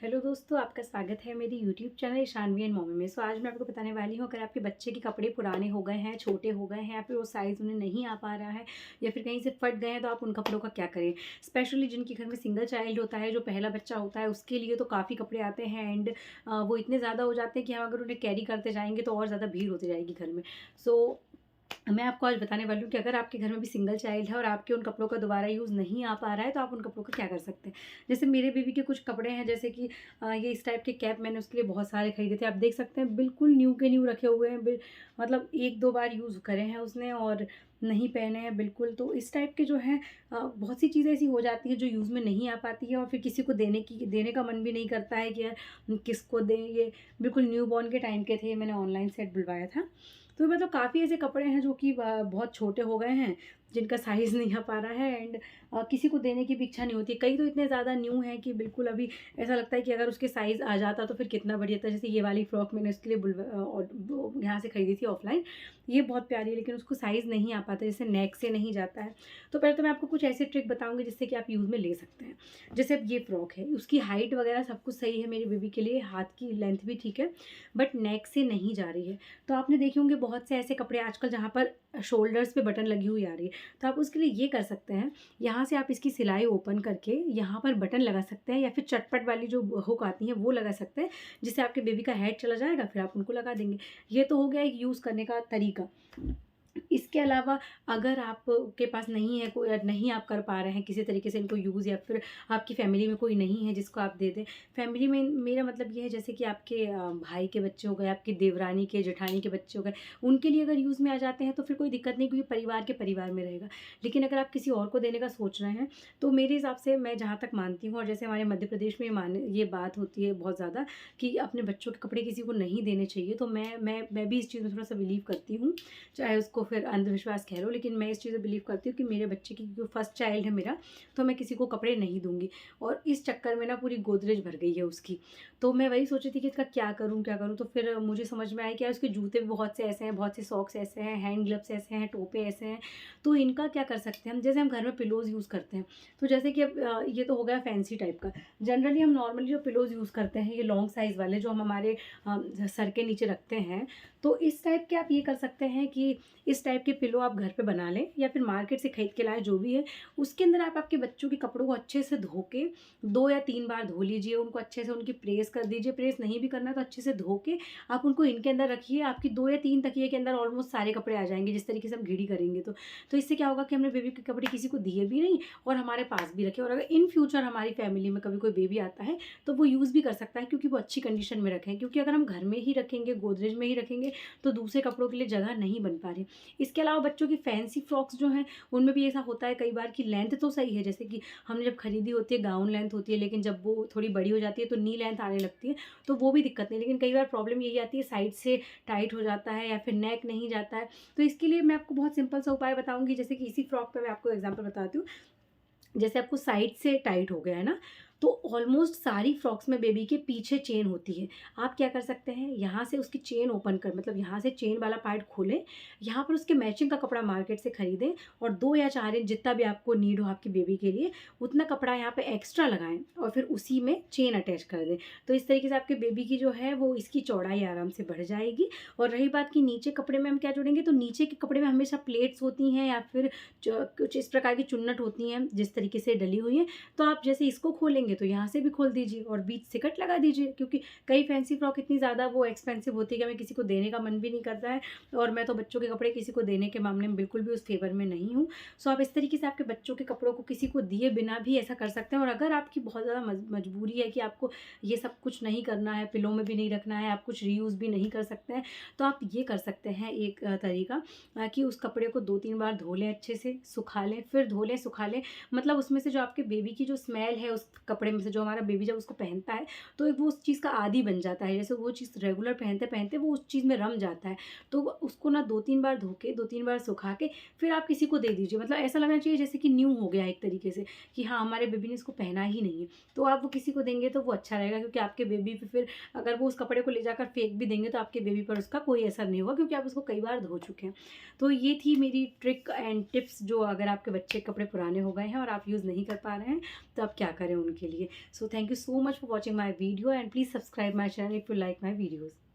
Hello दोस्तों, आपका स्वागत है मेरी YouTube channel Ishanvi and mommy में। आज मैं आपको बताने वाली हूँ, अगर आपके बच्चे के कपड़े पुराने हो गए हैं, छोटे हो गए हैं या फिर वो साइज़ उन्हें नहीं आ पा रहा है या फिर कहीं से फट गए हैं, तो आप उन कपड़ों का क्या करें। स्पेशली जिनके घर में सिंगल चाइल्ड होता है, जो पहला बच्चा होता है, उसके लिए तो काफ़ी कपड़े आते हैं एंड वो इतने ज़्यादा हो जाते हैं कि हम अगर उन्हें कैरी करते जाएंगे तो और ज़्यादा भीड़ होती जाएगी घर में। सो मैं आपको आज बताने वाली हूँ कि अगर आपके घर में भी सिंगल चाइल्ड है और आपके उन कपड़ों का दोबारा यूज़ नहीं आ पा रहा है, तो आप उन कपड़ों का क्या कर सकते हैं। जैसे मेरे बेबी के कुछ कपड़े हैं, जैसे कि ये इस टाइप के कैप मैंने उसके लिए बहुत सारे खरीदे थे। आप देख सकते हैं बिल्कुल न्यू के न्यू रखे हुए हैं। मतलब 1-2 बार यूज़ करे हैं उसने और नहीं पहने हैं बिल्कुल। तो इस टाइप के जो हैं बहुत सी चीज़ें ऐसी हो जाती हैं जो यूज़ में नहीं आ पाती है और फिर किसी को देने का मन भी नहीं करता है कि यार किसको दें। ये बिल्कुल न्यू बॉर्न के टाइम के थे, मैंने ऑनलाइन सेट बुलवाया था। तो मतलब काफ़ी ऐसे कपड़े हैं जो कि बहुत छोटे हो गए हैं, जिनका साइज़ नहीं आ पा रहा है एंड किसी को देने की भी इच्छा नहीं होती। कई तो इतने ज़्यादा न्यू हैं कि बिल्कुल अभी ऐसा लगता है कि अगर उसके साइज़ आ जाता तो फिर कितना बढ़िया था। जैसे ये वाली फ्रॉक मैंने उसके लिए यहाँ से खरीदी थी ऑफलाइन। ये बहुत प्यारी है, लेकिन उसको साइज़ नहीं आ पाता, जैसे नेक से नहीं जाता है। तो पहले तो मैं आपको कुछ ऐसे ट्रिक बताऊँगी जिससे कि आप यूज़ में ले सकते हैं। जैसे अब ये फ्रॉक है, उसकी हाइट वगैरह सब कुछ सही है मेरी बेबी के लिए, हाथ की लेंथ भी ठीक है, बट नेक से नहीं जा रही है। तो आपने देखे होंगे बहुत से ऐसे कपड़े आजकल जहाँ पर शोल्डर्स पे बटन लगी हुई आ रही है। तो आप उसके लिए ये कर सकते हैं, यहाँ से आप इसकी सिलाई ओपन करके यहाँ पर बटन लगा सकते हैं या फिर चटपट वाली जो हुक आती है वो लगा सकते हैं, जिससे आपके बेबी का हेड चला जाएगा, फिर आप उनको लगा देंगे। ये तो हो गया एक यूज़ करने का तरीका। इसके अलावा अगर आपके पास नहीं है कोई, नहीं आप कर पा रहे हैं किसी तरीके से इनको यूज़, या फिर आपकी फ़ैमिली में कोई नहीं है जिसको आप दे दें। फ़ैमिली में मेरा मतलब ये है, जैसे कि आपके भाई के बच्चे हो गए, आपकी देवरानी के, जेठानी के बच्चे हो गए, उनके लिए अगर यूज़ में आ जाते हैं तो फिर कोई दिक्कत नहीं, क्योंकि परिवार के परिवार में रहेगा। लेकिन अगर आप किसी और को देने का सोच रहे हैं, तो मेरे हिसाब से मैं जहाँ तक मानती हूँ, और जैसे हमारे मध्य प्रदेश में ये बात होती है बहुत ज़्यादा कि अपने बच्चों के कपड़े किसी को नहीं देने चाहिए। तो मैं भी इस चीज़ में थोड़ा-सा बिलीव करती हूँ। चाहे उसको फिर अंधविश्वास कह लो, लेकिन मैं इस चीज़ में बिलीव करती हूँ कि मेरे बच्चे की, जो फर्स्ट चाइल्ड है मेरा, तो मैं किसी को कपड़े नहीं दूँगी। और इस चक्कर में ना पूरी गोदरेज भर गई है उसकी। तो मैं वही सोच रही थी कि इसका क्या करूँ, क्या करूँ? तो फिर मुझे समझ में आया कि यार उसके जूते भी बहुत से ऐसे हैं, बहुत से सॉक्स ऐसे हैं, हैंड ग्लव्स ऐसे हैं, टोपे ऐसे हैं। तो इनका क्या कर सकते हैं हम? जैसे हम घर में पिलोज़ यूज़ करते हैं, तो जैसे कि अब ये तो हो गया फैंसी टाइप का। जनरली हम नॉर्मली जो पिलोज़ यूज़ करते हैं, ये लॉन्ग साइज़ वाले जो हम हमारे सर के नीचे रखते हैं, तो इस टाइप के आप ये कर सकते हैं कि इस टाइप के पिलो आप घर पे बना लें या फिर मार्केट से खरीद के लाएँ, जो भी है। उसके अंदर आप आपके बच्चों के कपड़ों को अच्छे से धो के 2 या 3 बार धो लीजिए, उनको अच्छे से उनकी प्रेस कर दीजिए। प्रेस नहीं भी करना तो अच्छे से धो के आप उनको इनके अंदर रखिए। आपकी 2 या 3 तकिए के अंदर ऑलमोस्ट सारे कपड़े आ जाएँगे, जिस तरीके से हम घिड़ी करेंगे तो। तो इससे क्या होगा कि हमने बेबी के कपड़े किसी को दिए भी नहीं और हमारे पास भी रखे, और अगर इन फ्यूचर हमारी फैमिली में कभी कोई बेबी आता है, तो वो यूज़ भी कर सकता है, क्योंकि वो अच्छी कंडीशन में रखें। क्योंकि अगर हम घर में ही रखेंगे, गोदरेज में ही रखेंगे, तो दूसरे कपड़ों के लिए जगह नहीं बन पा रही। इसके अलावा बच्चों की फैंसी फ्रॉक्स जो हैं, उनमें भी ऐसा होता है कई बार कि लेंथ तो सही है, जैसे कि हमने जब खरीदी होती है गाउन लेंथ होती है, लेकिन जब वो थोड़ी बड़ी हो जाती है तो नी लेंथ आने लगती है, तो वो भी दिक्कत नहीं। लेकिन कई बार प्रॉब्लम यही आती है, साइड से टाइट हो जाता है या फिर नेक नहीं जाता है। तो इसके लिए मैं आपको बहुत सिंपल सा उपाय बताऊँगी। जैसे कि इसी फ्रॉक पे मैं आपको एग्जांपल बताती हूँ। जैसे आपको साइड से टाइट हो गया है ना, तो ऑलमोस्ट सारी फ्रॉक्स में बेबी के पीछे चेन होती है। आप क्या कर सकते हैं, यहाँ से उसकी चेन ओपन कर, मतलब यहाँ से चेन वाला पार्ट खोलें, यहाँ पर उसके मैचिंग का कपड़ा मार्केट से खरीदें और 2 या 4 इंच जितना भी आपको नीड हो आपकी बेबी के लिए, उतना कपड़ा यहाँ पे एक्स्ट्रा लगाएं और फिर उसी में चेन अटैच कर दें। तो इस तरीके से आपके बेबी की जो है वो इसकी चौड़ाई आराम से बढ़ जाएगी। और रही बात कि नीचे कपड़े में हम क्या जोड़ेंगे, तो नीचे के कपड़े में हमेशा प्लेट्स होती हैं या फिर कुछ इस प्रकार की चुन्नट होती हैं जिस तरीके से डली हुई हैं। तो आप जैसे इसको खोलेंगे तो यहाँ से भी खोल दीजिए और बीच से कट लगा दीजिए, क्योंकि कई फैंसी फ्रॉक इतनी ज़्यादा वो एक्सपेंसिव होती है कि हमें किसी को देने का मन भी नहीं करता है। और मैं तो बच्चों के कपड़े किसी को देने के मामले में बिल्कुल भी उस फेवर में नहीं हूँ। सो आप इस तरीके से आपके बच्चों के कपड़ों को किसी को दिए बिना भी ऐसा कर सकते हैं। और अगर आपकी बहुत ज़्यादा मजबूरी है कि आपको ये सब कुछ नहीं करना है, पिलो में भी नहीं रखना है, आप कुछ रीयूज़ भी नहीं कर सकते हैं, तो आप ये कर सकते हैं एक तरीका, कि उस कपड़े को 2-3 बार धो लें, अच्छे से सुखा लें, फिर धो लें, सुखा लें। मतलब उसमें से जो आपके बेबी की जो स्मेल है उस कपड़े में से, जो हमारा बेबी जब उसको पहनता है तो वो उस चीज़ का आदी बन जाता है। जैसे वो चीज़ रेगुलर पहनते-पहनते वो उस चीज़ में रम जाता है। तो उसको ना 2-3 बार धो के, 2-3 बार सुखा के फिर आप किसी को दे दीजिए। मतलब ऐसा लगना चाहिए जैसे कि न्यू हो गया है एक तरीके से, कि हाँ, हमारे बेबी ने इसको पहना ही नहीं है। तो आप वो किसी को देंगे तो वो अच्छा रहेगा, क्योंकि आपके बेबी पे फिर अगर वो उस कपड़े को ले जाकर फेंक भी देंगे तो आपके बेबी पर उसका कोई असर नहीं होगा, क्योंकि आप उसको कई बार धो चुके हैं। तो ये थी मेरी ट्रिक एंड टिप्स, जो अगर आपके बच्चे के कपड़े पुराने हो गए हैं और आप यूज़ नहीं कर पा रहे हैं, तो आप क्या करें उनके के लिए। So thank you so much for watching my video and please subscribe my channel if you like my videos.